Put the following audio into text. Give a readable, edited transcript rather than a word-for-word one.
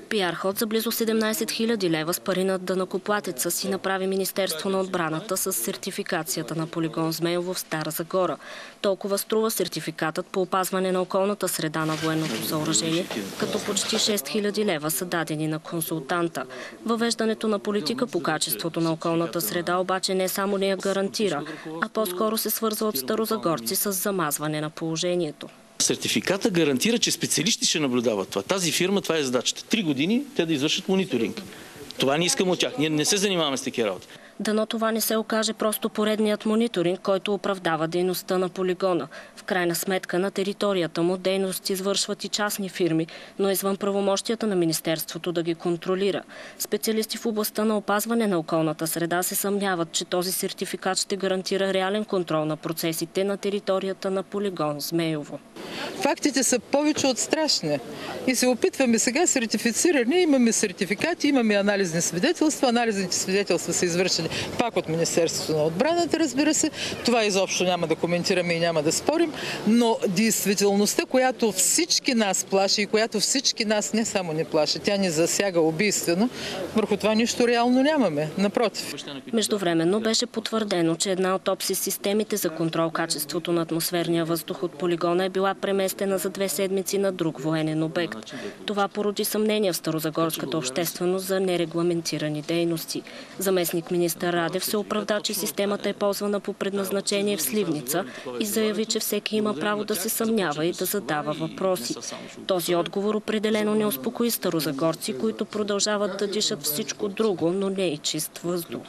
Пиар ход за близо 17 000 лева с пари на данъкоплатеца си направи Министерство на отбраната с сертификацията на полигон Змейово в Стара Загора. Толкова струва сертификатът по опазване на околната среда на военното съоръжение, като почти 6 000 лева са дадени на консултанта. Въвеждането на политика по качеството на околната среда обаче не само не я гарантира, а по-скоро се свързва от старозагорци с замазване на положението. Сертификата гарантира, че специалисти ще наблюдават това. Тази фирма, това е задачата. 3 години те да извършат мониторинг. Това не искам от тях. Ние не се занимаваме с такива работи. Дано това не се окаже просто поредният мониторинг, който оправдава дейността на полигона. В крайна сметка на територията му дейност извършват и частни фирми, но извън правомощията на Министерството да ги контролира. Специалисти в областта на опазване на околната среда се съмняват, че този сертификат ще гарантира реален контрол на процесите на територията на полигон Змейово. Фактите са повече от страшни и се опитваме сега сертифициране. Имаме сертификати, имаме анализни свидетелства. Анализните свидетелства са извършени пак от Министерството на отбраната, разбира се. Това изобщо няма да коментираме и няма да спорим, но действителността, която всички нас плаши и която всички нас не само не плаши, тя ни засяга убийствено, върху това нищо реално нямаме. Напротив. Междувременно беше потвърдено, че една от системите за контрол качеството на атмосферния въздух от полигона е била преместена за 2 седмици на друг военен обект. Това породи съмнения в старозагорската общественост за нерегламентирани дейности. Заместник-министър Радев се оправда, че системата е ползвана по предназначение в Сливница и заяви, че всеки има право да се съмнява и да задава въпроси. Този отговор определено не успокои старозагорци, които продължават да дишат всичко друго, но не и чист въздух.